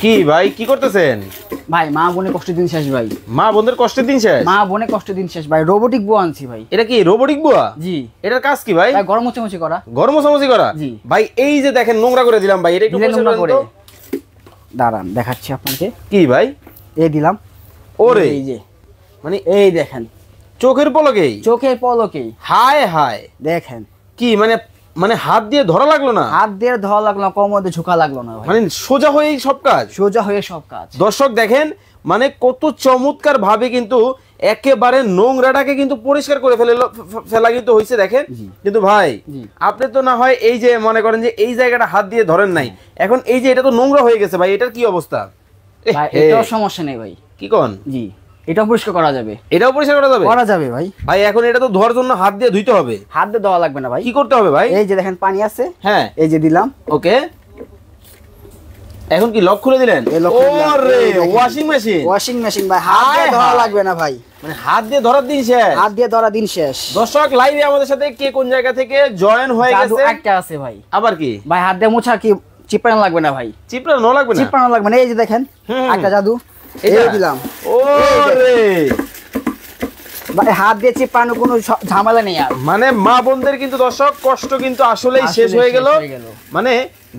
কি ভাই কি করতেছেন? ভাই মা বোনের কষ্টের দিন শেষ ভাই। মা বোনের কষ্টের দিন শেষ? মা বোনের কষ্টের দিন শেষ ভাই। রোবোটিক বুয়া আনছি ভাই। এটা কি রোবোটিক বুয়া? জি। এটার কাজ কি ভাই? ভাই গরম মোছামুছি করা। গরম মোছামুছি করা? জি। ভাই এই যে দেখেন নোংরা করে দিলাম ভাই, এটা একটু নোংরা করে তো দাঁড়ান দেখাচ্ছি আপনাকে। কি ভাই? এই দিলাম। ওরে এই যে মানে এই দেখেন চোখের পলকেই? চোখের পলকেই। হায় হায় দেখেন কি মানে মানে হাত দিয়ে ধরা লাগলো না? হাত দিয়ে ধরা লাগলো না, কোমর দিয়ে ঝুঁকা লাগলো না ভাই। মানে সোজা হয়ে সব কাজ? সোজা হয়ে সব কাজ। দর্শক দেখেন মানে কত চমৎকার ভাবে কিন্তু একেবারে নোংরাটাকে কিন্তু পরিষ্কার করে ফেলা কিন্তু হয়েছে দেখেন। কিন্তু ভাই আপনি তো না হয় এই যে মনে করেন যে এই জায়গাটা হাত দিয়ে ধরেন নাই, এখন এই যে এটা তো নোংরা হয়ে গেছে ভাই, এটার কি অবস্থা? ভাই এটাও সমস্যা নেই ভাই। কি কোন? জি এটাও পরিষ্কার করা যাবে। এটাও পরিষ্কার করা যাবে? করা যাবে ভাই। ভাই এখন এটা তো ধোয়ার জন্য হাত দিয়ে ধুইতে হবে। হাত দিয়ে ধোয়া লাগবে না ভাই। কি করতে হবে ভাই? এই যে দেখেন পানি আছে। হ্যাঁ এই যে দিলাম। ওকে এখন কি লক খুলে দিলেন? ওরে ওয়াশিং মেশিন। ওয়াশিং মেশিন ভাই, হাত দিয়ে ধরা লাগবে না ভাই। মানে হাত দিয়ে ধরার দিন শেষ? হাত দিয়ে ধরা দিন শেষ। দর্শক লাইভে আমাদের সাথে কে কোন জায়গা থেকে জয়েন হয়ে গেছে? একটা আছে ভাই। আবার কি ভাই হাত দিয়ে মোছা কি চিপড়ানো লাগবে না ভাই। চিপড়ানো লাগবে না? চিপড়ানো লাগবে না। এই যে দেখেন একটা জাদু এই দিলাম। ওরে ভাই হাত দিয়ে চিপড়ানো কোনো ঝামেলা নেই আর। মানে মা বোনদের কিন্তু দর্শক কষ্ট কিন্তু আসলেই শেষ হয়ে গেল। মানে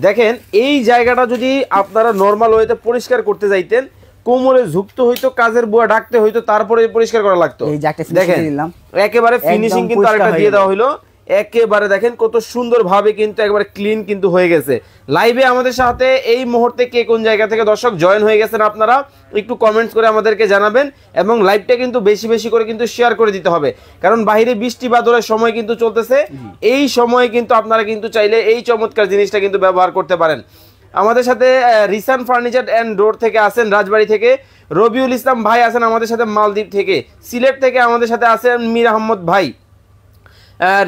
দেখেন এই জায়গাটা যদি আপনারা নরমাল ওয়েতে পরিষ্কার করতে যাইতেন, কোমরে ঝুঁকতে হইতো, কাজের বুয়া ডাকতে হইতো, তারপরে পরিষ্কার করা লাগতো। এই যে একটা ফিনিশিং দিলাম, একেবারে ফিনিশিং কিন্তু আরেকটা দিয়ে দেওয়া হলো। একেবারে দেখেন কত সুন্দর ভাবে কিন্তু একবারে ক্লিন কিন্তু হয়ে গেছে। লাইভে আমাদের সাথে এই মুহূর্তে কে কোন জায়গা থেকে দর্শক জয়েন হয়ে গেছেন আপনারা একটু কমেন্টস করে আমাদেরকে জানাবেন, এবং লাইভটা কিন্তু বেশি বেশি করে কিন্তু শেয়ার করে দিতে হবে, কারণ বাইরে বৃষ্টি বাদলের সময় কিন্তু চলতেছে। এই সময়ে কিন্তু আপনারা কিন্তু চাইলে এই চমৎকার জিনিসটা কিন্তু ব্যবহার করতে পারেন। আমাদের সাথে রিসান ফার্নিচার অ্যান্ড ডোর থেকে আছেন রাজবাড়ী থেকে রবিউল ইসলাম ভাই আছেন, আমাদের সাথে মালদ্বীপ থেকে, সিলেট থেকে আমাদের সাথে আছেন মীর আহমদ ভাই।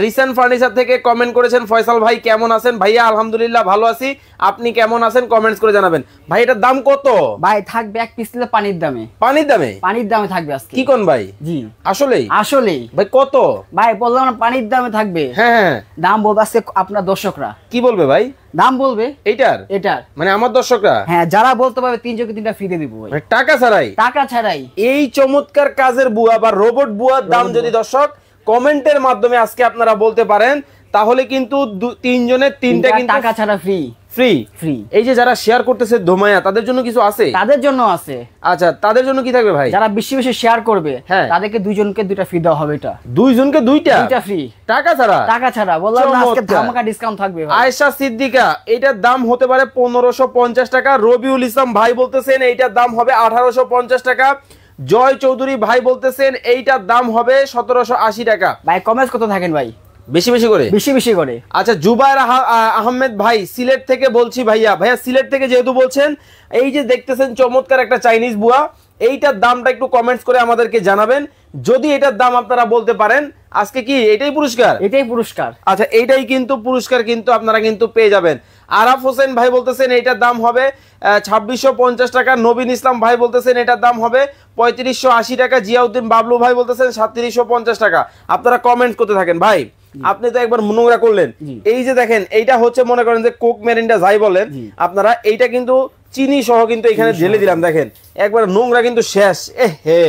রিসেন ফার্নিচার থেকে কমেন্ট করেছেন ফয়সাল ভাই কেমন আছেন? ভাইয়া আলহামদুলিল্লাহ ভালো আছি, আপনি কেমন আছেন কমেন্টস করে জানাবেন। ভাই এটার দাম কত? ভাই থাকবে এক পিস নিলে পানির দামে। পানির দামে? পানির দামে থাকবে আজকে। কি কোন ভাই? জি আসলেই আসলেই ভাই কত? ভাই বললাম না পানির দামে থাকবে। হ্যাঁ হ্যাঁ দাম বলবে আজকে আপনার দর্শকরা। কি বলবে ভাই? দাম বলবে এটার মানে আমার দর্শকরা? হ্যাঁ যারা বলতে পারবে তিনজনকে তিনটা ফ্রি দিয়ে দিব ভাই, মানে টাকা ছাড়াই। টাকা ছাড়াই। এই চমৎকার কাজের বুয়া বা রোবট বুয়ার দাম যদি দর্শক কমেন্টের মাধ্যমে আজকে আপনারা বলতে পারেন, তাহলে কিন্তু তিনজনের তিনটা কিন্তু টাকা ছাড়া ফ্রি। Free free. এই যে যারা শেয়ার করতেছে দোমায়া, তাদের জন্য কিছু আছে? তাদের জন্য আছে। আচ্ছা তাদের জন্য কি থাকবে ভাই? যারা বেশি বেশি শেয়ার করবে তাদেরকে দুইজনকে দুইটা ফ্রি দেওয়া হবে। এটা দুইজনকে দুইটা ফ্রি, টাকা ছাড়া? টাকা ছাড়া। বললাম না আজকে ধামাকা ডিসকাউন্ট থাকবে ভাই। আয়েশা সিদ্দিকা এটার দাম হতে পারে 1550 টাকা। রবিউল ইসলাম ভাই বলতেছেন এইটার দাম হবে 1850 টাকা। জয় চৌধুরী ভাই বলতেছেন এইটার দাম হবে 1780 টাকা। ভাই কমেন্টস কত থাকেন ভাই? বেশি বেশি করে, বেশি বেশি করে। আচ্ছা জুবায়ের আহমেদ ভাই সিলেট থেকে বলছি। ভাইয়া সিলেট থেকে যেহেতু বলছেন, এই যে দেখতেছেন চমৎকার একটা চাইনিজ বুয়া, এইটার দামটা একটু কমেন্টস করে আমাদেরকে জানাবেন। যদি এটার দাম আপনারা বলতে পারেন আজকে কি এটাই পুরস্কার? এটাই পুরস্কার। আচ্ছা এইটাই কিন্তু পুরস্কার কিন্তু আপনারা কিন্তু পেয়ে যাবেন। আরাফ হোসেন ভাই বলতেছেন এইটার দাম হবে 2650 টাকা। নবীন ইসলাম ভাই বলতেছেন এটার দাম হবে 3580 টাকা। জিয়াউদ্দিন বাবলু ভাই বলতেছেন 3750 টাকা। আপনারা কমেন্ট করতে থাকেন ভাই। আপনি তো একবার নোংরা করলেন। এই যে দেখেন এইটা হচ্ছে মনে করেন যে কোক মেরিন্ডা যাই বলেন আপনারা, এইটা কিন্তু চিনি সহ কিন্তু এখানে ঢেলে দিলাম। দেখেন একবার নোংরা কিন্তু শেষ। হে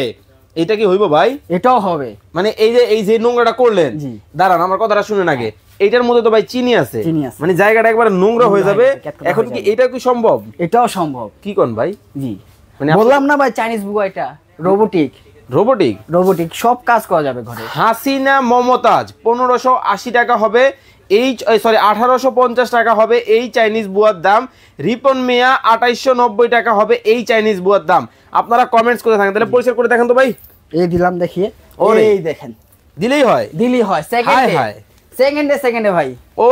এটা কি হইব ভাই? এটাও হবে। মানে এই যে নোংরাটা করলেন, দাঁড়ান আমার কথাটা শুনেন আগে। এইটার মধ্যে তো ভাই চিনি আছে, মানে জায়গাটা একবার নোংরা হয়ে যাবে। এখন কি এটা কি সম্ভব? এটাও সম্ভব। কি কোন ভাই? জি মানে বললাম না ভাই চাইনিজ বুয়া, এটা রোবোটিক। রোবোটিক রোবোটিক সব কাজ করা যাবে ঘরে। হাসিনা মমতাজ 1580 টাকা হবে এই, সরি 1850 টাকা হবে এই চাইনিজ বুয়ার দাম। রিপন মিয়া 2890 টাকা হবে এই চাইনিজ বুয়ার দাম। আপনারা কমেন্টস করে থাকেন, তাহলে পরিষ্কার করে দেখেন তো ভাই। এই দিলাম দেখিয়ে, এই দেখেন দিলেই হয়, দিলেই হয়। সেকেন্ডে সেকেন্ডে ভাই। ও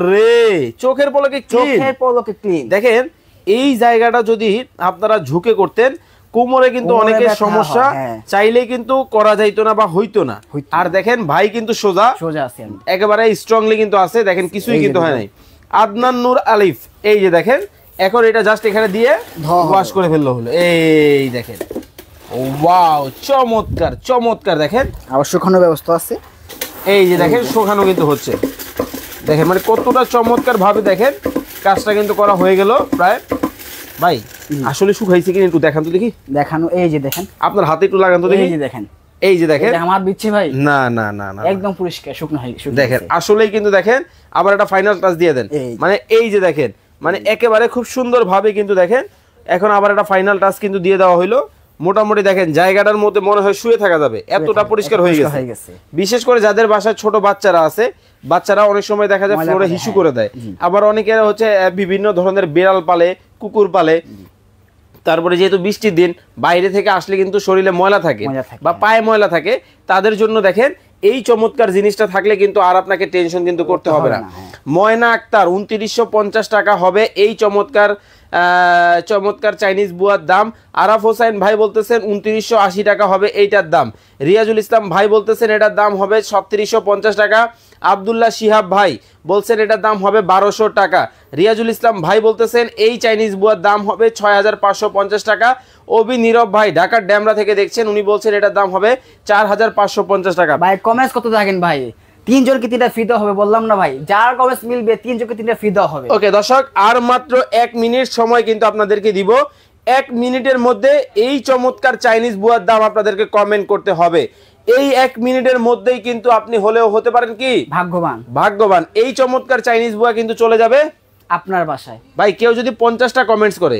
রে চোখের পলকে ক্লিন, চোখের পলকে ক্লিন। দেখেন এই জায়গাটা যদি আপনারা ঝুঁকে করতেন, কোমরে কিন্তু অনেকের সমস্যা, চাইলেই কিন্তু করা যাইতো না বা হইতো না। আর দেখেন ভাই কিন্তু সোজা সোজা আছেন, একেবারে স্ট্রংলি কিন্তু আছে। দেখেন কিছুই কিন্তু হয় নাই। আদনান নূর আলিফ এই যে দেখেন, এখন এটা জাস্ট এখানে দিয়ে ওয়াশ করে ফেললো হলো। এই দেখেন ওয়াও চমৎকার চমৎকার। দেখেন আবার শুকানোর ব্যবস্থা আছে। এই যে দেখেন শুকানো কিন্তু হচ্ছে। দেখেন মানে কতটা চমৎকার ভাবে দেখেন কাজটা কিন্তু করা হয়ে গেল প্রায়। ভাই আসলে শুকাইছে কিনা একটু দেখান তো দেখি। দেখানো, এই যে দেখেন, আপনার হাতে একটু লাগান তো দেখি। এই যে দেখেন, এই যে দেখেন, আমার দিচ্ছে ভাই, না না না না একদম পরিষ্কার শুকনো হয়। দেখেন আসলেই কিন্তু দেখেন, আবার একটা ফাইনাল টাচ দিয়ে দেন, মানে এই যে দেখেন, মানে একেবারে খুব সুন্দর ভাবে কিন্তু দেখেন এখন আবার একটা ফাইনাল টাচ কিন্তু দিয়ে দেওয়া হইলো। মোটামুটি দেখেন জায়গাটার মধ্যে মনে হয় শুয়ে থাকা যাবে, এতটা পরিষ্কার হয়ে গেছে। বিশেষ করে যাদের বাসায় ছোট বাচ্চারা আছে, বাচ্চারা অনেক সময় দেখা যায় ফ্লোরে হিসু করে দেয়। আবার অনেকের হচ্ছে বিভিন্ন ধরনের বিড়াল পালে, কুকুর পালে, তারপরে যেহেতু বৃষ্টির দিন বাইরে থেকে আসলে কিন্তু শরীরে ময়লা থাকে বা পায়ে ময়লা থাকে, তাদের জন্য দেখেন এই চমৎকার জিনিসটা থাকলে কিন্তু আর আপনাকে টেনশন কিন্তু করতে হবে না। ময়না আক্তার 2950 টাকা হবে এই চমৎকার চমৎকার চাইনিজ বুয়ার দাম। আরাফ হোসেন ভাই বলতেছেন 2980 টাকা হবে এইটার দাম। রিয়াজুল ইসলাম ভাই বলতেছেন এটার দাম হবে 3650 টাকা। আব্দুল্লাহ শিহাব ভাই বলছেন এটার দাম হবে 1200 টাকা। রিয়াজুল ইসলাম ভাই বলতেছেন এই চাইনিজ বুয়ার দাম হবে 6550 টাকা। অবি নীরব ভাই ঢাকার ড্যামরা থেকে দেখছেন, উনি বলছেন এটার দাম হবে 4550 টাকা। ভাই কমেন্টস কত থাকেন ভাই, 3 জনকে 3টা ফ্রি দেওয়া হবে, বললাম না ভাই, যার কমেন্টস মিলবে 3 জনকে 3টা ফ্রি দেওয়া হবে। ওকে দর্শক, আর মাত্র 1 মিনিট সময় কিন্তু আপনাদেরকে দিব। 1 মিনিটের মধ্যে এই চমৎকার চাইনিজ বুয়ার দাম আপনাদেরকে কমেন্ট করতে হবে। এই 1 মিনিটের মধ্যেই কিন্তু আপনি হলেও হতে পারেন কি ভাগ্যবান। এই চমৎকার চাইনিজ বুয়া কিন্তু চলে যাবে আপনার বাসায়। ভাই কেউ যদি 50টা কমেন্টস করে,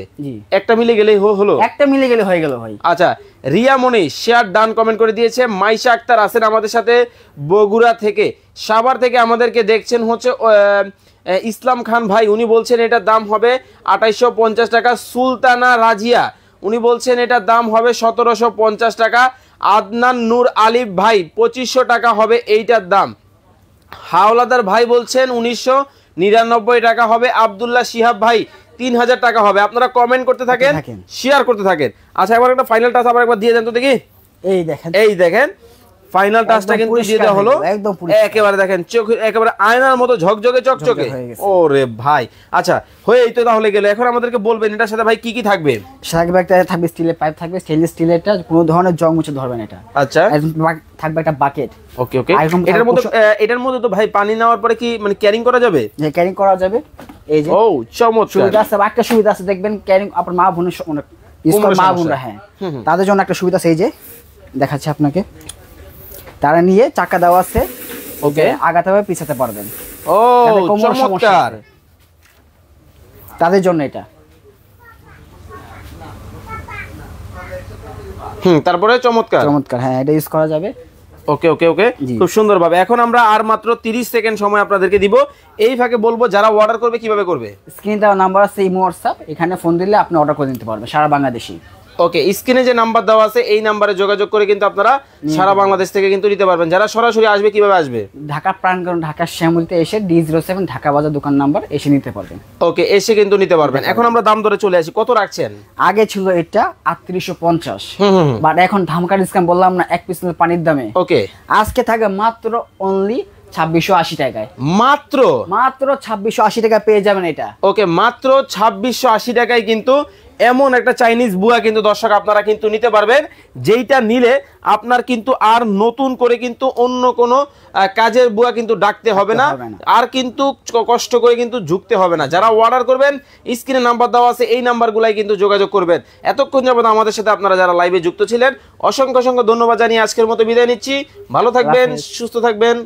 একটা মিলে গেলেই হলো, একটা মিলে গেলে হয়ে গেল ভাই। আচ্ছা, রিয়া মনি শেয়ার ডান কমেন্ট করে দিয়েছে। মাইশা আক্তার আছেন আমাদের সাথে বগুড়া থেকে, সাভার থেকে আমাদেরকে দেখছেন হচ্ছে ইসলাম খান ভাই, উনি বলছেন এটার দাম হবে 2850 টাকা। সুলতানা রাজিয়া উনি বলছেন এটার দাম হবে 1750 টাকা। আদনান নূর আলিফ ভাই 2500 টাকা হবে এইটার দাম। হাওলাদার ভাই বলছেন 1999 টাকা হবে। আব্দুল্লাহ শিহাব ভাই 3000 টাকা হবে। আপনারা কমেন্ট করতে থাকেন, শেয়ার করতে থাকেন। আচ্ছা, এবার একটা ফাইনাল টাচ আবার একবার দিয়ে দেন তো দেখি। এই দেখেন ফাইনাল টাচটা কিন্তু দিয়ে দেওয়া হলো, একদম একেবারে দেখেন চোখ একেবারে আয়নার মতো ঝকঝকে চকচকে। ওরে ভাই, আচ্ছা হয়েই তো তাহলে গেল। এখন আমাদেরকে বলবেন এটার সাথে ভাই কি কি থাকবে? একটা থাকবে স্টিলের পাইপ, থাকবে স্টেনলেস স্টিলেরটা, কোনো ধরনের জং মুছে ধরবে না এটা। আচ্ছা, থাকবে একটা বাকেট। ওকে ওকে, এটার মধ্যে তো ভাই পানি নেওয়ার পরে কি মানে ক্যারিং করা যাবে? হ্যাঁ, ক্যারিং করা যাবে। এই যে ও চমৎকার সুবিধা আছে, একটা সুবিধা আছে দেখবেন, ক্যারিং আপনার মা বোনের ইউজ করে, মা বোনরা, হ্যাঁ তাদের জন্য একটা সুবিধা আছে। এই যে দেখাচ্ছি আপনাকে, তারা নিয়ে চাকা দেওয়া আছে, ওকে আগাতে হবে পিছাতে পারবেন। ও চমৎকার, তাদের জন্য এটা। তারপরে চমৎকার, হ্যাঁ এটা ইউজ করা যাবে। ওকে ওকে ওকে, খুব সুন্দরভাবে। এখন আমরা আর মাত্র 30 সেকেন্ড সময় আপনাদেরকে দিব। এই ফাঁকে বলবো যারা অর্ডার করবে কিভাবে করবে। স্ক্রিনে দেওয়া নাম্বার আছে, ইমো হোয়াটসঅ্যাপ, এখানে ফোন দিলে আপনি অর্ডার করে নিতে পারবেন সারা বাংলাদেশে। ওকে, স্ক্রিনে যে নাম্বার দেওয়া আছে এই নাম্বারে যোগাযোগ করে কিন্তু আপনারা সারা বাংলাদেশ থেকে কিন্তু নিতে পারবেন। যারা সরাসরি আসবে কিভাবে আসবে? ঢাকা প্রাণগণ, ঢাকা শ্যামলীতে এসে D07 ঢাকা বাজার দোকান নাম্বার, এসে নিতে পারবেন। ওকে, এসে কিন্তু নিতে পারবেন। এখন আমরা দাম ধরে চলে আসি, কত রাখছেন? আগে ছিল এটা 3850, বাট এখন ধামকা ডিসকাউন্ট বললাম না, এক পিস পানির দামে। ওকে, আজকে থাকে মাত্র অনলি 2680 টাকায়। মাত্র 2680 টাকা পেয়ে যাবেন এটা। ওকে, মাত্র 2680 টাকায় কিন্তু এমন একটা চাইনিজ বুয়া কিন্তু দর্শক আপনারা কিন্তু নিতে পারবেন, যেইটা নিলে আপনার কিন্তু আর নতুন করে কিন্তু অন্য কোনো কাজের বুয়া কিন্তু ডাকতে হবে না, আর কিন্তু কষ্ট করে কিন্তু ঝুঁকতে হবে না। যারা অর্ডার করবেন স্ক্রিনে নাম্বার দেওয়া আছে, এই নাম্বারগুলাই কিন্তু যোগাযোগ করবেন। এতক্ষণ যাবত আমাদের সাথে আপনারা যারা লাইভে যুক্ত ছিলেন অসংখ্য অসংখ্য ধন্যবাদ জানিয়ে আজকের মতো বিদায় নিচ্ছি। ভালো থাকবেন, সুস্থ থাকবেন।